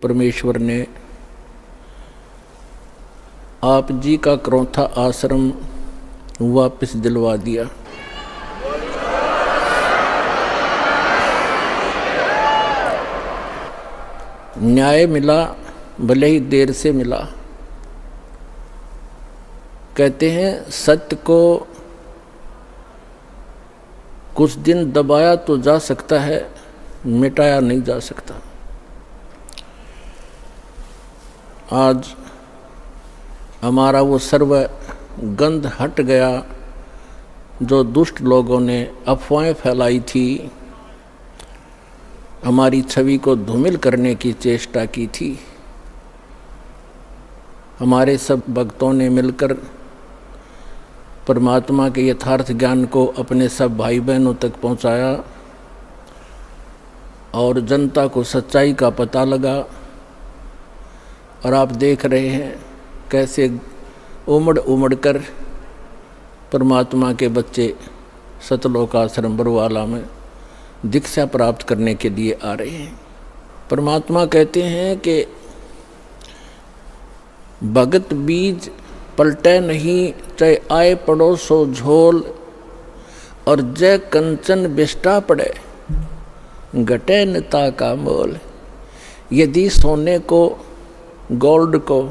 परमेश्वर ने आप जी का करौथा आश्रम वापस दिलवा दिया। न्याय मिला, भले ही देर से मिला। कहते हैं सत्य को कुछ दिन दबाया तो जा सकता है, मिटाया नहीं जा सकता। आज हमारा वो सर्व गंध हट गया जो दुष्ट लोगों ने अफवाहें फैलाई थी, हमारी छवि को धूमिल करने की चेष्टा की थी। हमारे सब भक्तों ने मिलकर परमात्मा के यथार्थ ज्ञान को अपने सब भाई बहनों तक पहुंचाया और जनता को सच्चाई का पता लगा। और आप देख रहे हैं कैसे उमड़ उमड़ कर परमात्मा के बच्चे सतलोक आश्रम बरवाला में दीक्षा प्राप्त करने के लिए आ रहे हैं। परमात्मा कहते हैं कि भगत बीज पलटे नहीं, चाहे आए पड़ोसो झोल, और जय कंचन बिष्टा पड़े घटे नता का मोल। यदि सोने को, गोल्ड को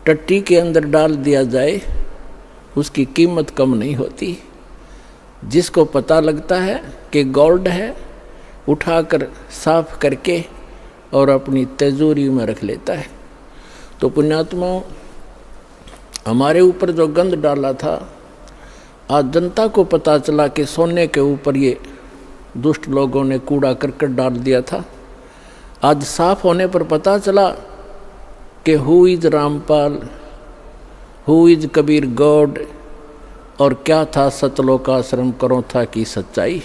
टट्टी के अंदर डाल दिया जाए, उसकी कीमत कम नहीं होती। जिसको पता लगता है कि गोल्ड है, उठाकर साफ करके और अपनी तिजोरी में रख लेता है। तो पुण्यात्माओं, हमारे ऊपर जो गंध डाला था, आज जनता को पता चला कि सोने के ऊपर ये दुष्ट लोगों ने कूड़ा करकट डाल दिया था। आज साफ होने पर पता चला कि who is Rampal, who is Kabir God, और क्या था सतलोक आश्रम करौथा की सच्चाई।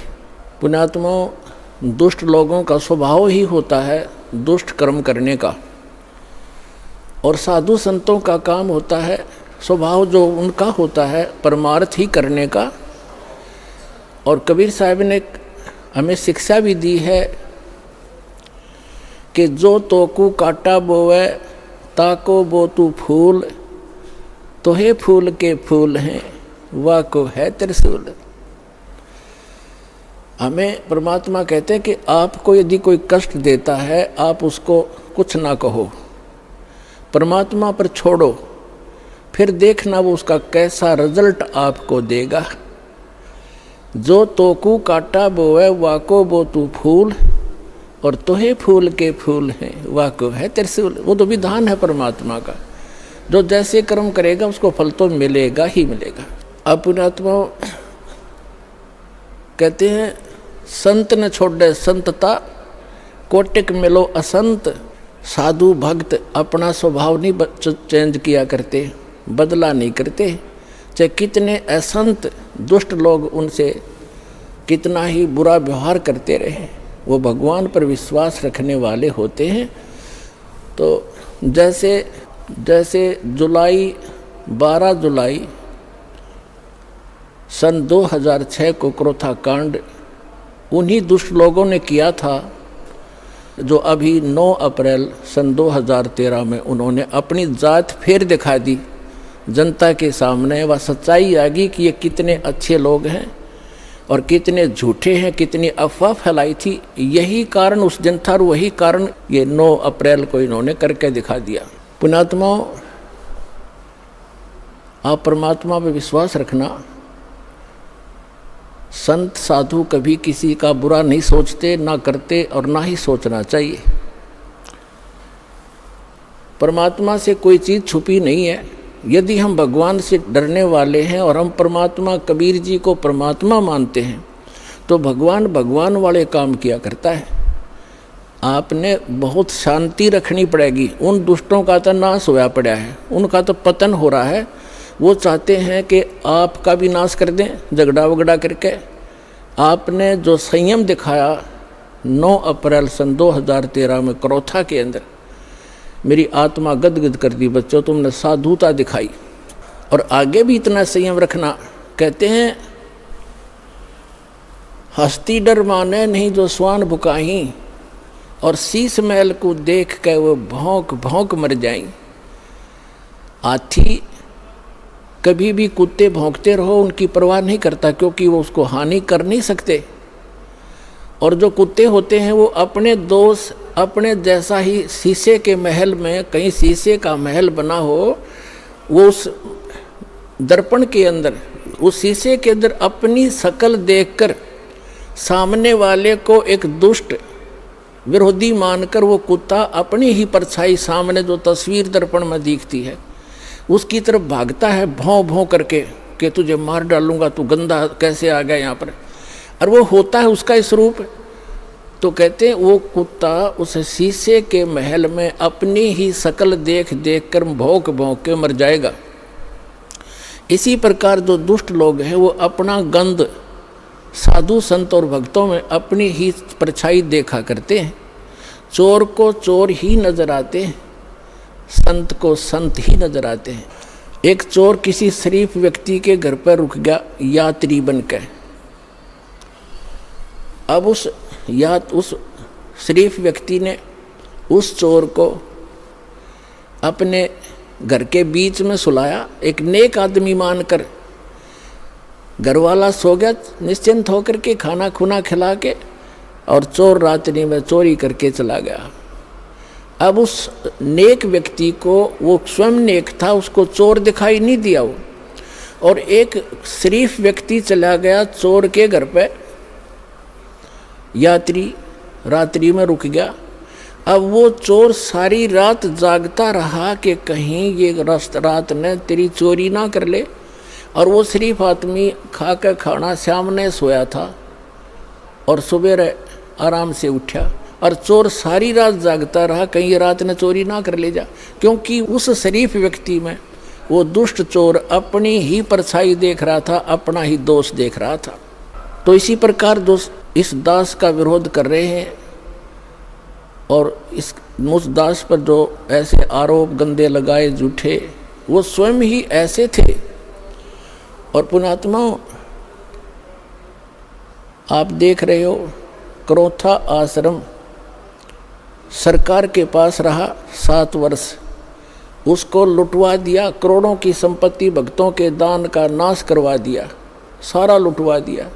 पुण्यात्माओं, दुष्ट लोगों का स्वभाव ही होता है दुष्ट कर्म करने का, और साधु संतों का काम होता है, स्वभाव जो उनका होता है परमार्थ ही करने का। और कबीर साहब ने हमें शिक्षा भी दी है कि जो तोकू काटा बोवे ताको बो तू फूल, तो हे फूल के फूल हैं वाह को है त्रिशूल। हमें परमात्मा कहते हैं कि आपको यदि कोई कष्ट देता है, आप उसको कुछ ना कहो, परमात्मा पर छोड़ो, फिर देखना वो उसका कैसा रिजल्ट आपको देगा। जो तोकू काटा बोवे वाको बो तू फूल, और तोहे फूल के फूल हैं वाको है त्रिशूल। वो तो विधान है परमात्मा का, जो जैसे कर्म करेगा उसको फल तो मिलेगा ही मिलेगा। अब पुण्यात्मा कहते हैं संत न छोड़े संतता, कोटिक मिलो असंत। साधु भक्त अपना स्वभाव नहीं चेंज किया करते, बदला नहीं करते। चाहे कितने असंत दुष्ट लोग उनसे कितना ही बुरा व्यवहार करते रहे, वो भगवान पर विश्वास रखने वाले होते हैं। तो जैसे 12 जुलाई सन 2006 को क्रोथा कांड उन्हीं दुष्ट लोगों ने किया था, जो अभी 9 अप्रैल सन 2013 में उन्होंने अपनी जात फिर दिखा दी जनता के सामने। वह सच्चाई आ गई कि ये कितने अच्छे लोग हैं और कितने झूठे हैं, कितनी अफवाह फैलाई थी। यही कारण उस दिन था और वही कारण ये 9 अप्रैल को इन्होंने करके दिखा दिया। पुण्यात्माओं, आप परमात्मा पर विश्वास रखना। संत साधु कभी किसी का बुरा नहीं सोचते, ना करते और ना ही सोचना चाहिए। परमात्मा से कोई चीज़ छुपी नहीं है। यदि हम भगवान से डरने वाले हैं और हम परमात्मा कबीर जी को परमात्मा मानते हैं, तो भगवान वाले काम किया करता है। आपने बहुत शांति रखनी पड़ेगी। उन दुष्टों का तो नाश होया पड़ा है, उनका तो पतन हो रहा है। वो चाहते हैं कि आपका भी नाश कर दें झगड़ा वगड़ा करके। आपने जो संयम दिखाया 9 अप्रैल सन 2013 में क्रोथा के अंदर, मेरी आत्मा गदगद कर दी। बच्चों, तुमने साधुता दिखाई और आगे भी इतना संयम रखना। कहते हैं हस्ती डर माने नहीं जो स्वान भुकाही, और शीश महल को देख के वो भौंक भौंक मर जाएं। हाथी कभी भी कुत्ते भौंकते रहो उनकी परवाह नहीं करता, क्योंकि वो उसको हानि कर नहीं सकते। और जो कुत्ते होते हैं वो अपने दोस्त अपने जैसा ही, शीशे के महल में कहीं शीशे का महल बना हो, वो उस दर्पण के अंदर, उस शीशे के अंदर अपनी शक्ल देखकर सामने वाले को एक दुष्ट विरोधी मानकर वो कुत्ता अपनी ही परछाई सामने जो तस्वीर दर्पण में दिखती है उसकी तरफ भागता है भौं भौं करके कि तुझे मार डालूंगा, तू गंदा कैसे आ गया यहाँ पर। और वो होता है उसका स्वरूप। तो कहते हैं वो कुत्ता उस शीशे के महल में अपनी ही शक्ल देख देख कर भौंक भौंक के मर जाएगा। इसी प्रकार जो दुष्ट लोग हैं वो अपना गंध साधु संत और भक्तों में अपनी ही परछाई देखा करते हैं। चोर को चोर ही नजर आते हैं, संत को संत ही नजर आते हैं। एक चोर किसी शरीफ व्यक्ति के घर पर रुक गया यात्री बनकर। अब उस शरीफ व्यक्ति ने उस चोर को अपने घर के बीच में सुलाया, एक नेक आदमी मानकर। घर वाला सो गया निश्चिंत होकर के, खाना खुना खिला के, और चोर रात्रि में चोरी करके चला गया। अब उस नेक व्यक्ति को, वो स्वयं नेक था, उसको चोर दिखाई नहीं दिया वो, और एक शरीफ व्यक्ति चला गया चोर के घर पे, यात्री रात्रि में रुक गया। अब वो चोर सारी रात जागता रहा कि कहीं ये रात ने तेरी चोरी ना कर ले। और वो शरीफ आदमी खा कर खाना सामने सोया था और सुबह आराम से उठा, और चोर सारी रात जागता रहा कहीं ये रात ने चोरी ना कर ले जा, क्योंकि उस शरीफ व्यक्ति में वो दुष्ट चोर अपनी ही परछाई देख रहा था, अपना ही दोष देख रहा था। तो इसी प्रकार जो इस दास का विरोध कर रहे हैं और उस दास पर जो ऐसे आरोप गंदे लगाए झूठे, वो स्वयं ही ऐसे थे। और पुण्यात्माओं, आप देख रहे हो क्रोथा आश्रम सरकार के पास रहा 7 वर्ष, उसको लुटवा दिया, करोड़ों की संपत्ति भक्तों के दान का नाश करवा दिया, सारा लुटवा दिया।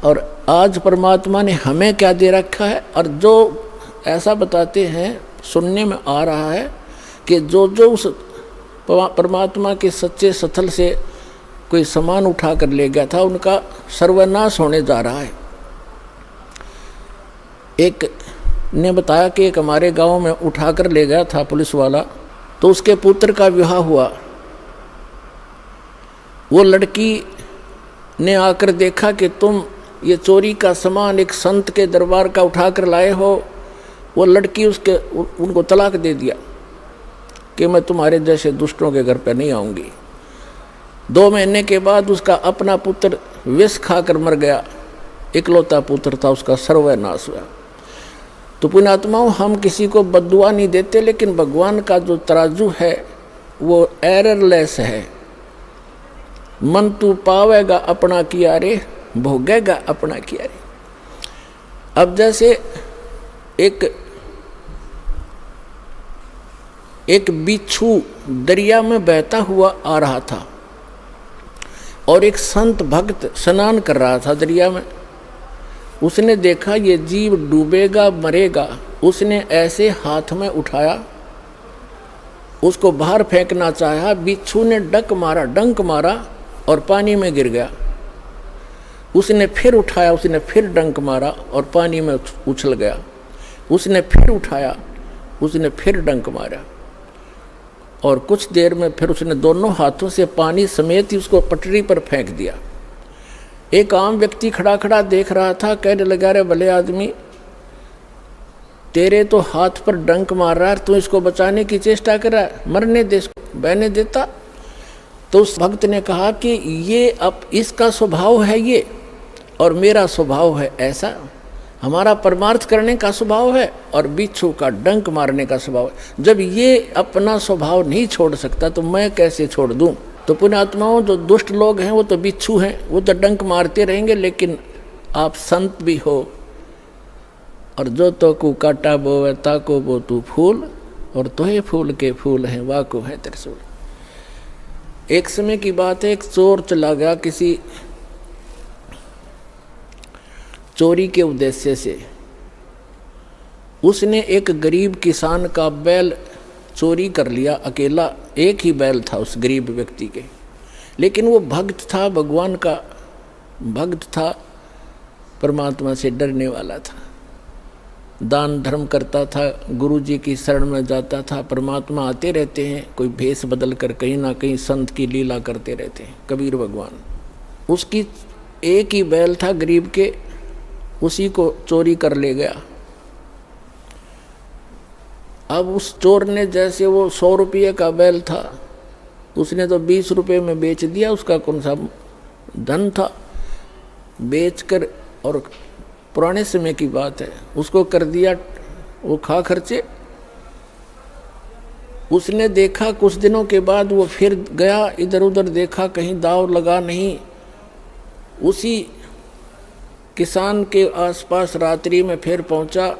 और आज परमात्मा ने हमें क्या दे रखा है। और जो ऐसा बताते हैं, सुनने में आ रहा है कि जो उस परमात्मा के सच्चे स्थल से कोई सामान उठा कर ले गया था, उनका सर्वनाश होने जा रहा है। एक ने बताया कि एक हमारे गांव में उठा कर ले गया था पुलिस वाला, तो उसके पुत्र का विवाह हुआ। वो लड़की ने आकर देखा कि तुम ये चोरी का सामान एक संत के दरबार का उठा कर लाए हो। वो लड़की उनको तलाक दे दिया कि मैं तुम्हारे जैसे दुष्टों के घर पर नहीं आऊँगी। 2 महीने के बाद उसका अपना पुत्र विष खाकर मर गया, इकलौता पुत्र था, उसका सर्वनाश हुआ। तो पुण्यात्माओं, हम किसी को बद्दुआ नहीं देते, लेकिन भगवान का जो तराजू है वो एररलेस है। मन तू पावेगा अपना किया रे, भोगेगा अपना किया रे। अब जैसे एक बिच्छू दरिया में बहता हुआ आ रहा था और एक संत भक्त स्नान कर रहा था दरिया में। उसने देखा ये जीव डूबेगा मरेगा, उसने ऐसे हाथ में उठाया, उसको बाहर फेंकना चाहा। बिच्छू ने डंक मारा और पानी में गिर गया। उसने फिर उठाया, उसने फिर डंक मारा और पानी में उछल गया। उसने फिर उठाया, उसने फिर डंक मारा, और कुछ देर में फिर उसने दोनों हाथों से पानी समेत ही उसको पटरी पर फेंक दिया। एक आम व्यक्ति खड़ा खड़ा देख रहा था, कहने लगा, रे भले आदमी, तेरे तो हाथ पर डंक मार रहा है, तू इसको बचाने की चेष्टा कर रहा है, मरने दे, इसको बहने देता। तो उस भक्त ने कहा कि ये अब इसका स्वभाव है ये, और मेरा स्वभाव है ऐसा। हमारा परमार्थ करने का स्वभाव है और बिच्छू का डंक मारने का स्वभाव है। जब ये अपना स्वभाव नहीं छोड़ सकता तो मैं कैसे छोड़ दूं। तो पुण्यात्माओं, जो दुष्ट लोग हैं वो तो बिच्छू हैं, वो तो डंक मारते रहेंगे, लेकिन आप संत भी हो, और जो तो को काटा बोवे ताको बो तू फूल, और तोहे फूल के फूल हैं वाको है त्रिशूल। एक समय की बात है, एक चोर चला गया किसी चोरी के उद्देश्य से। उसने एक गरीब किसान का बैल चोरी कर लिया, अकेला एक ही बैल था उस गरीब व्यक्ति के, लेकिन वो भक्त था, भगवान का भक्त था, परमात्मा से डरने वाला था, दान धर्म करता था, गुरु जी की शरण में जाता था। परमात्मा आते रहते हैं कोई भेष बदल कर, कहीं ना कहीं संत की लीला करते रहते हैं कबीर भगवान। उसकी एक ही बैल था गरीब के, उसी को चोरी कर ले गया। अब उस चोर ने, जैसे वो 100 रुपये का बैल था, उसने तो 20 रुपये में बेच दिया, उसका कौन सा धन था, बेचकर, और पुराने समय की बात है, उसको कर दिया वो खा खर्चे। उसने देखा कुछ दिनों के बाद वो फिर गया, इधर उधर देखा, कहीं दाव लगा नहीं। उसी किसान के आसपास रात्रि में फिर पहुंचा,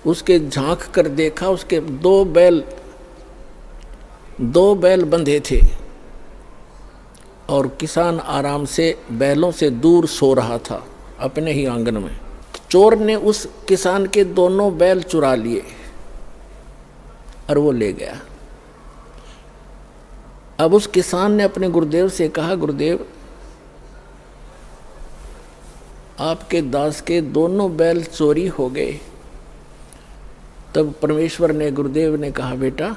उसके झांक कर देखा, उसके दो बैल बंधे थे और किसान आराम से बैलों से दूर सो रहा था अपने ही आंगन में। चोर ने उस किसान के दोनों बैल चुरा लिए और वो ले गया। अब उस किसान ने अपने गुरुदेव से कहा, गुरुदेव आपके दास के दोनों बैल चोरी हो गए। तब परमेश्वर ने, गुरुदेव ने कहा, बेटा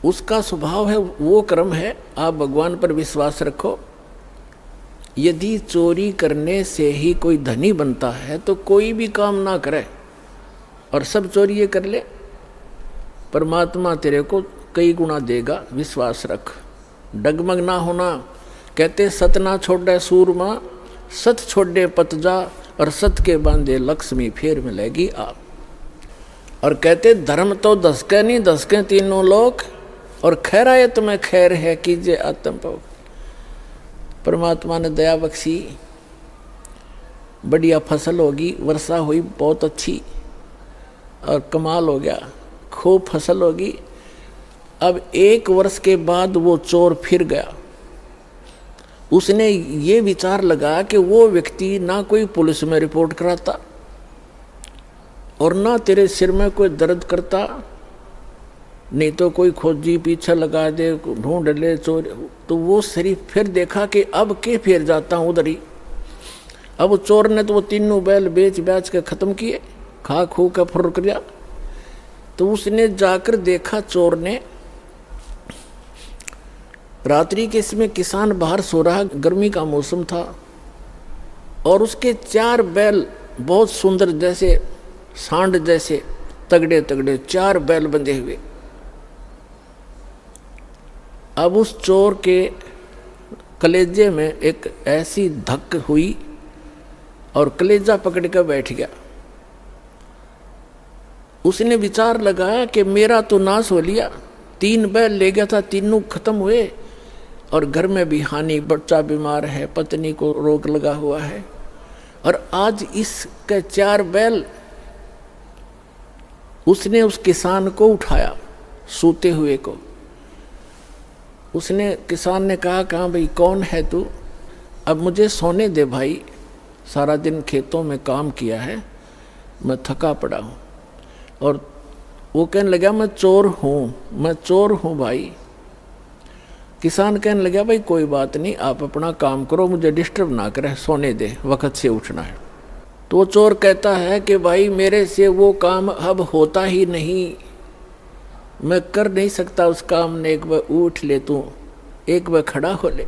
उसका स्वभाव है, वो कर्म है, आप भगवान पर विश्वास रखो। यदि चोरी करने से ही कोई धनी बनता है तो कोई भी काम ना करे और सब चोरी ये कर ले, परमात्मा तेरे को कई गुना देगा, विश्वास रख, डगमग ना होना। कहते सत ना छोड़े सूरमा, सत छोड़े पतजा, और सत के बांधे लक्ष्मी फिर मिलेगी आप। और कहते धर्म तो दसके नहीं, दसके तीनों लोक, और खैरायत तुम्हें खैर है कीजिए आत्म भोग। परमात्मा ने दया बख्शी, बढ़िया फसल होगी, वर्षा हुई बहुत अच्छी और कमाल हो गया, खूब फसल होगी। अब 1 वर्ष के बाद वो चोर फिर गया। उसने ये विचार लगा कि वो व्यक्ति ना कोई पुलिस में रिपोर्ट कराता और ना तेरे सिर में कोई दर्द करता, नहीं तो कोई खोजी पीछे लगा दे, ढूंढ ले चोर। तो वो शरीफ फिर देखा कि अब के फिर जाता हूँ उधर ही। अब चोर ने तो वो तीनों बैल बेच के ख़त्म किए, खा खू के फुर किया। तो उसने जाकर देखा, चोर ने, रात्रि के इसमें किसान बाहर सो रहा, गर्मी का मौसम था, और उसके 4 बैल बहुत सुंदर, जैसे सांड जैसे तगड़े तगड़े 4 बैल बंधे हुए। अब उस चोर के कलेजे में एक ऐसी धक हुई और कलेजा पकड़ कर बैठ गया। उसने विचार लगाया कि मेरा तो नाश हो लिया, 3 बैल ले गया था, तीनों खत्म हुए, और घर में भी हानि, बच्चा बीमार है, पत्नी को रोग लगा हुआ है, और आज इसके 4 बैल। उसने उस किसान को उठाया, सोते हुए को। उसने, किसान ने कहा, कहाँ भाई कौन है तू? अब मुझे सोने दे भाई, सारा दिन खेतों में काम किया है, मैं थका पड़ा हूँ। और वो कहने लगा, मैं चोर हूँ भाई। किसान कहने लगा, भाई कोई बात नहीं, आप अपना काम करो, मुझे डिस्टर्ब ना करें, सोने दे, वक्त से उठना है। तो चोर कहता है कि भाई मेरे से वो काम अब होता ही नहीं, मैं कर नहीं सकता उस काम ने, एक बार उठ ले तू, एक बार खड़ा हो ले।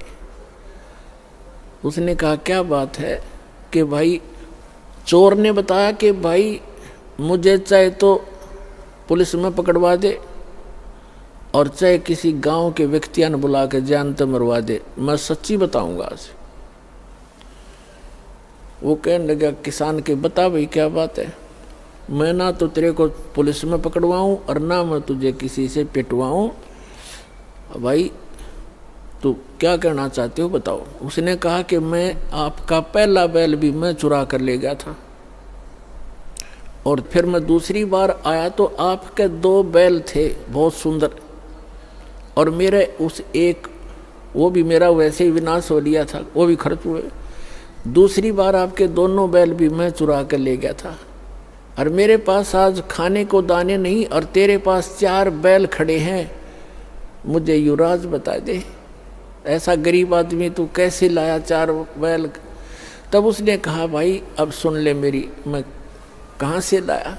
उसने कहा, क्या बात है? कि भाई, चोर ने बताया कि भाई मुझे चाहे तो पुलिस में पकड़वा दे और चाहे किसी गांव के व्यक्तियां ने बुला के जान तो मरवा दे, मैं सच्ची बताऊंगा आज। वो कहने लगा किसान के, बता भाई क्या बात है? मैं ना तो तेरे को पुलिस में पकड़वाऊं और ना मैं तुझे किसी से पिटवाऊं, भाई तू क्या कहना चाहते हो बताओ। उसने कहा कि मैं आपका पहला बैल भी मैं चुरा कर ले गया था, और फिर मैं दूसरी बार आया तो आपके 2 बैल थे बहुत सुंदर, और मेरे उस एक, वो भी मेरा वैसे ही विनाश हो लिया था, वो भी खर्च हुए। दूसरी बार आपके दोनों बैल भी मैं चुरा कर ले गया था, और मेरे पास आज खाने को दाने नहीं, और तेरे पास 4 बैल खड़े हैं। मुझे युवराज बता दे, ऐसा गरीब आदमी तू कैसे लाया 4 बैल? तब उसने कहा, भाई अब सुन ले मेरी, मैं कहाँ से लाया?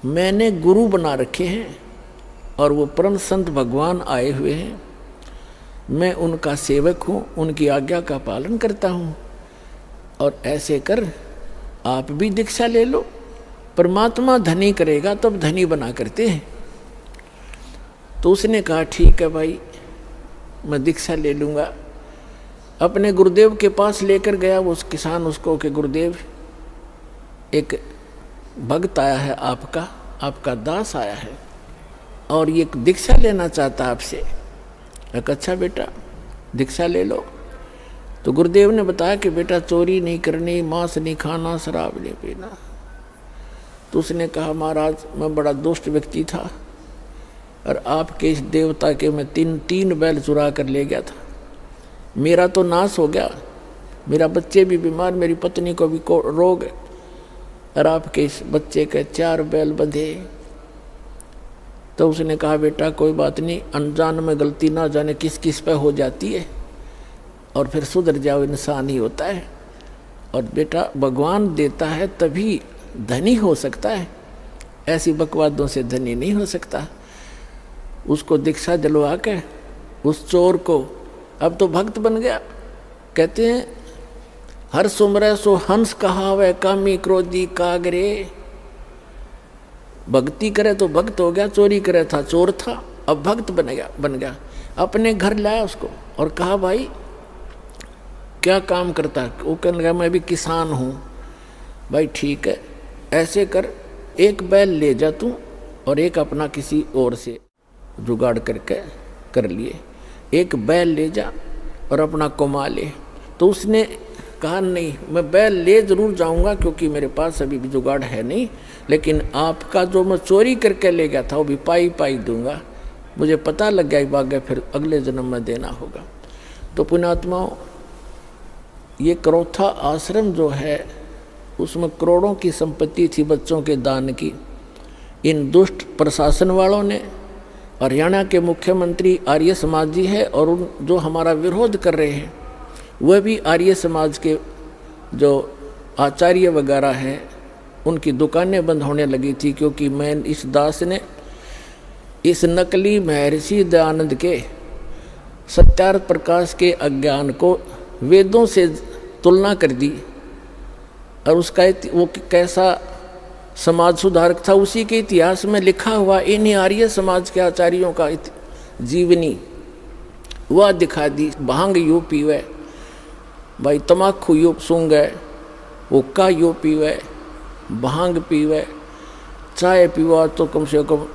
मैंने गुरु बना रखे हैं और वो परम संत भगवान आए हुए हैं, मैं उनका सेवक हूँ, उनकी आज्ञा का पालन करता हूँ, और ऐसे कर आप भी दीक्षा ले लो। परमात्मा धनी करेगा तब धनी बना करते हैं। तो उसने कहा ठीक है भाई, मैं दीक्षा ले लूँगा। अपने गुरुदेव के पास लेकर गया वो किसान उसको कि गुरुदेव, एक भक्त आया है आपका दास आया है और ये दीक्षा लेना चाहता है आपसे। एक अच्छा बेटा दीक्षा ले लो। तो गुरुदेव ने बताया कि बेटा चोरी नहीं करनी, मांस नहीं खाना, शराब नहीं पीना। तो उसने कहा महाराज मैं बड़ा दुष्ट व्यक्ति था और आपके इस देवता के मैं तीन बैल चुरा कर ले गया था, मेरा तो नाश हो गया, मेरा बच्चे भी बीमार, मेरी पत्नी को भी रोग है, और आपके इस बच्चे के 4 बैल बंधे। तो उसने कहा बेटा कोई बात नहीं, अनजान में गलती ना जाने किस किस पे हो जाती है, और फिर सुधर जाओ, इंसान ही होता है। और बेटा भगवान देता है तभी धनी हो सकता है, ऐसी बकवादों से धनी नहीं हो सकता। उसको दीक्षा दिलवा के उस चोर को, अब तो भक्त बन गया। कहते हैं हर सुमरे सो हंस कहावे, कामी क्रोधी कागरे। भक्ति करे तो भक्त हो गया, चोरी करे था चोर था, अब भक्त बन गया। अपने घर लाया उसको और कहा भाई क्या काम करता है? वो कहने लगा मैं भी किसान हूँ। भाई ठीक है, ऐसे कर, एक बैल ले जा तू और एक अपना किसी और से जुगाड़ करके कर लिए, एक बैल ले जा और अपना कमा ले। तो उसने कहा नहीं, मैं बैल ले जरूर जाऊंगा क्योंकि मेरे पास अभी भी जुगाड़ है नहीं, लेकिन आपका जो मैं चोरी करके ले गया था वो भी पाई दूंगा, मुझे पता लग गया भाग्य फिर अगले जन्म में देना होगा। तो पुण्यात्माओं, ये करौथा आश्रम जो है उसमें करोड़ों की संपत्ति थी बच्चों के दान की। इन दुष्ट प्रशासन वालों ने, हरियाणा के मुख्यमंत्री आर्य समाज जी है और उन जो हमारा विरोध कर रहे हैं वह भी आर्य समाज के जो आचार्य वगैरह हैं, उनकी दुकानें बंद होने लगी थी क्योंकि मैं इस दास ने इस नकली महर्षि दयानंद के सत्यार्थ प्रकाश के अज्ञान को वेदों से तुलना कर दी, और उसका वो कैसा समाज सुधारक था उसी के इतिहास में लिखा हुआ इन आर्य समाज के आचार्यों का जीवनी वह दिखा दी। भांग यू पीवे, भाई तमाकू यू सूंगे, हुक्का यू पीवे, भांग पीवे, चाय पीवा तो कम से कम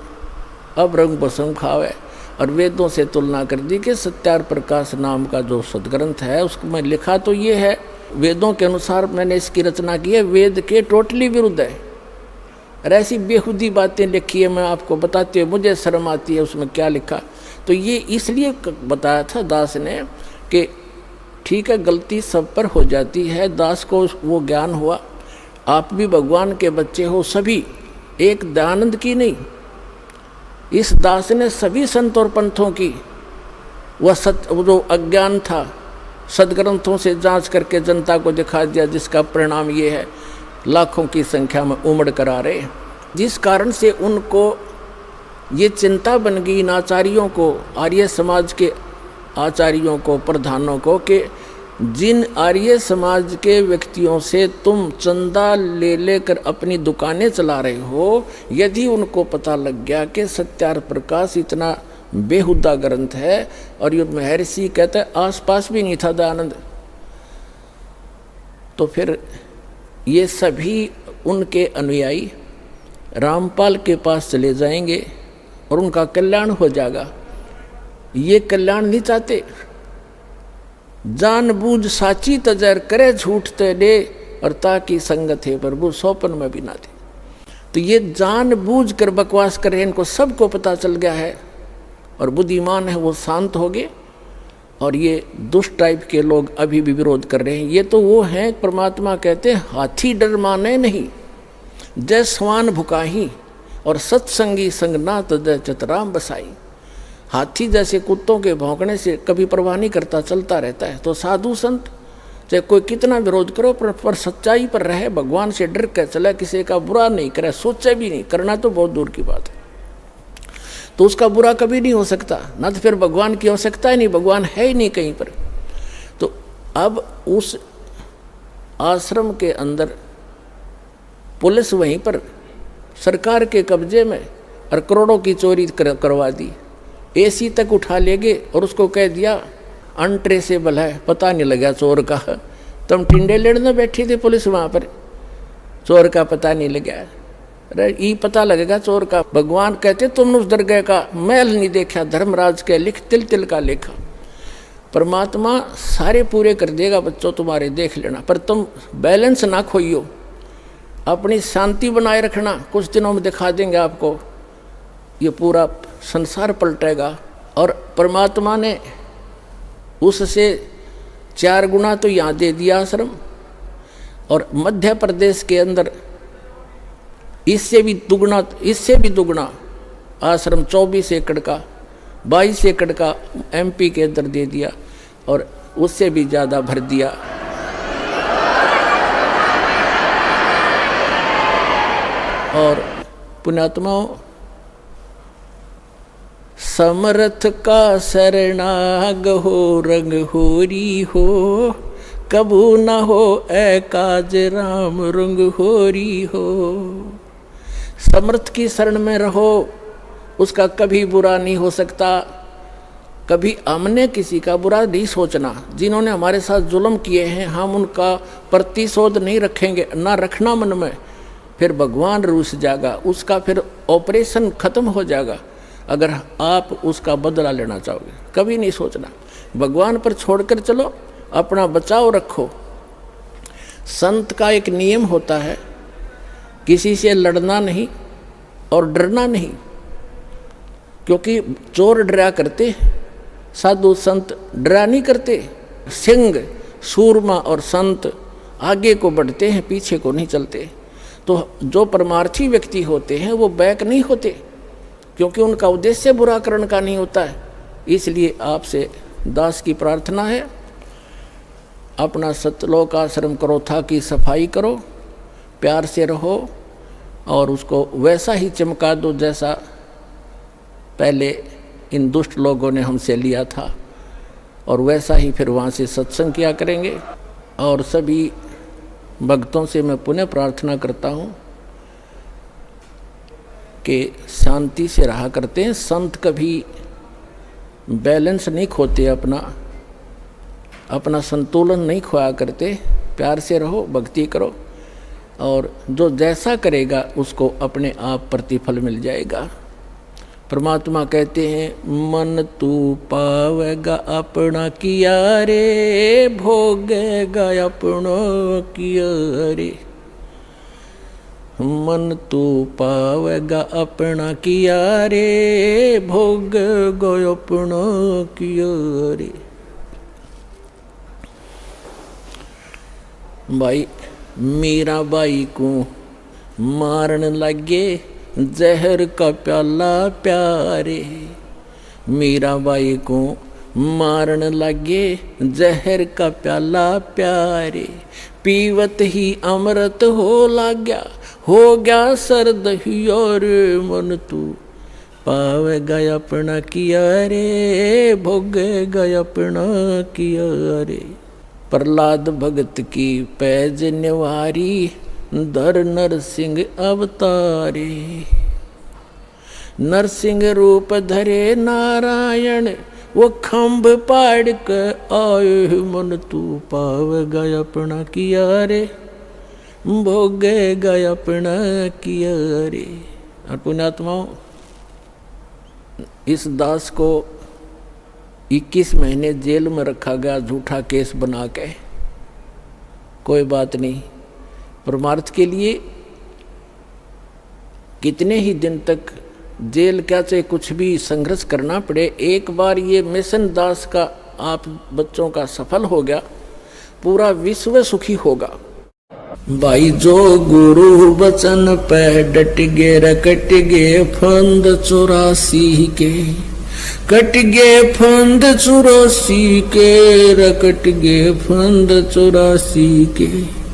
अब रंग बसम खावे, और वेदों से तुलना कर दी कि सत्यार्थ प्रकाश नाम का जो सदग्रंथ है उसमें लिखा तो ये है, वेदों के अनुसार मैंने इसकी रचना की है, वेद के टोटली विरुद्ध है। और ऐसी बेहुदी बातें लिखी है, मैं आपको बताते हुए मुझे शर्म आती है उसमें क्या लिखा। तो ये इसलिए बताया था दास ने कि ठीक है गलती सब पर हो जाती है, दास को वो ज्ञान हुआ, आप भी भगवान के बच्चे हो, सभी एक दयानंद की नहीं, इस दास ने सभी संत और पंथों की वह जो अज्ञान था सदग्रंथों से जांच करके जनता को दिखा दिया, जिसका परिणाम ये है लाखों की संख्या में उमड़ कर आ रहे हैं। जिस कारण से उनको ये चिंता बन गई इन आचार्यों को, आर्य समाज के आचार्यों को, प्रधानों को, कि जिन आर्य समाज के व्यक्तियों से तुम चंदा ले लेकर अपनी दुकानें चला रहे हो, यदि उनको पता लग गया कि सत्यार्थ प्रकाश इतना बेहुदा ग्रंथ है, और ये महर्षि कहते हैं आसपास भी नहीं था दयानंद, तो फिर ये सभी उनके अनुयायी रामपाल के पास चले जाएंगे और उनका कल्याण हो जाएगा। ये कल्याण नहीं चाहते, जानबूझ साची तजर करे झूठ ते दे, और ताकि संगत है प्रभु सौपन में भी ना दे। तो ये जानबूझ कर बकवास कर रहे हैं, इनको सबको पता चल गया है और बुद्धिमान है वो शांत हो गए। और ये दुष्ट टाइप के लोग अभी भी विरोध कर रहे हैं। ये तो वो हैं, परमात्मा कहते हैं हाथी डर माने नहीं, जय स्वान भुकाही और सत्संगी संग ना तजय चतराम बसाई। हाथी जैसे कुत्तों के भौंकने से कभी परवाह नहीं करता, चलता रहता है। तो साधु संत चाहे कोई कितना विरोध करो पर सच्चाई पर रहे, भगवान से डर कर चले, किसी का बुरा नहीं करे, सोचे भी नहीं, करना तो बहुत दूर की बात है। तो उसका बुरा कभी नहीं हो सकता, ना तो फिर भगवान की आवश्यकता ही नहीं, भगवान है ही नहीं कहीं पर। तो अब उस आश्रम के अंदर पुलिस वहीं पर सरकार के कब्जे में और करोड़ों की चोरी करवा दी, एसी तक उठा ले गए और उसको कह दिया अनट्रेसेबल है, पता नहीं लगा चोर का। तुम टिंडे लेने बैठी थी पुलिस वहाँ पर, चोर का पता नहीं लगा। अरे ये पता लगेगा चोर का। भगवान कहते तुमने उस दरगाह का महल नहीं देखा, धर्मराज के लिख तिल तिल का लेखा। परमात्मा सारे पूरे कर देगा बच्चों तुम्हारे, देख लेना। पर तुम बैलेंस ना खोइयो, अपनी शांति बनाए रखना। कुछ दिनों में दिखा देंगे आपको, ये पूरा संसार पलटेगा। और परमात्मा ने उससे 4 गुना तो यहाँ दे दिया आश्रम, और मध्य प्रदेश के अंदर इससे भी दुगना आश्रम 24 एकड़ का, 22 एकड़ का MP के अंदर दे दिया, और उससे भी ज़्यादा भर दिया। और पुण्यात्माओं, समर्थ का शरणाग हो, रंग होरी हो, कबू न हो ए काज राम रंग होरी हो। समर्थ की शरण में रहो, उसका कभी बुरा नहीं हो सकता। कभी हमने किसी का बुरा नहीं सोचना। जिन्होंने हमारे साथ जुल्म किए हैं हम उनका प्रतिशोध नहीं रखेंगे, ना रखना मन में। फिर भगवान रूस जाएगा, उसका फिर ऑपरेशन खत्म हो जाएगा अगर आप उसका बदला लेना चाहोगे। कभी नहीं सोचना, भगवान पर छोड़कर चलो, अपना बचाव रखो। संत का एक नियम होता है, किसी से लड़ना नहीं और डरना नहीं, क्योंकि चोर डरा करते, साधु संत डरा नहीं करते। सिंह, सूरमा और संत आगे को बढ़ते हैं, पीछे को नहीं चलते। तो जो परमार्थी व्यक्ति होते हैं वो बैक नहीं होते, क्योंकि उनका उद्देश्य बुरा करने का नहीं होता है। इसलिए आपसे दास की प्रार्थना है, अपना सतलोक आश्रम करो, था की सफाई करो, प्यार से रहो और उसको वैसा ही चमका दो जैसा पहले इन दुष्ट लोगों ने हमसे लिया था, और वैसा ही फिर वहाँ से सत्संग किया करेंगे। और सभी भक्तों से मैं पुनः प्रार्थना करता हूँ कि शांति से रहा करते हैं। संत कभी बैलेंस नहीं खोते, अपना संतुलन नहीं खोया करते। प्यार से रहो, भक्ति करो, और जो जैसा करेगा उसको अपने आप प्रतिफल मिल जाएगा। परमात्मा कहते हैं, मन तू पावेगा अपना किया रे, भोगेगा अपना किया रे। मन तू पावेगा अपना किया रे, भोगेगा अपना किया रे। भाई मीराबाई को मारन लगे जहर का प्याला प्यारे। मीराबाई को मारन लगे जहर का प्याला प्यारे। पीवत ही अमृत हो गया सर्द हिया रे। मन तू पावेगा अपना किया रे, भोगेगा अपना किया रे। प्रहलाद भगत की पैज निवारी, धर नरसिंह अवतारे। नरसिंह रूप धरे नारायण, वो खम्भ पाड़ के आए। मन तू पावेगा अपना किया रे, भोगेगा अपना किया रे। और पुण्यात्माओं, इस दास को 21 महीने जेल में रखा गया, झूठा केस बना के। कोई बात नहीं, परमार्थ के लिए कितने ही दिन तक जेल क्या चाहे कुछ भी संघर्ष करना पड़े, एक बार ये मिशन दास का आप बच्चों का सफल हो गया, पूरा विश्व सुखी होगा। भाई जो गुरु वचन पे डट गे रकट गे फंद 84 के, कट गे फंद 84 के, रकट गे फंद 84 के।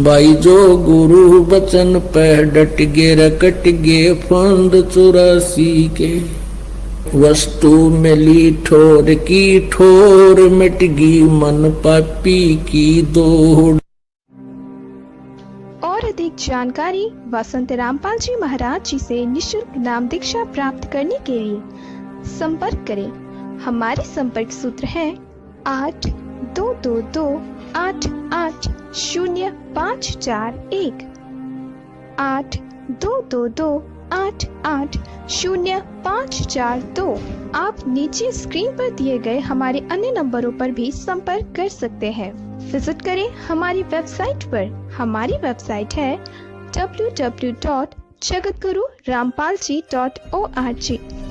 भाई जो गुरु वचन पे डट गे रकट गे फंद 84 के। वस्तु मिली ठोर की ठोर, मिट गई मन पापी की दौड़। और अधिक जानकारी वसंत रामपाल जी महाराज जी से निशुल्क नाम दीक्षा प्राप्त करने के लिए संपर्क करें। हमारे संपर्क सूत्र है 8222880541, 8222880542। आप नीचे स्क्रीन पर दिए गए हमारे अन्य नंबरों पर भी संपर्क कर सकते हैं। विजिट करें हमारी वेबसाइट पर। हमारी वेबसाइट है www.jagatgururampalji.org।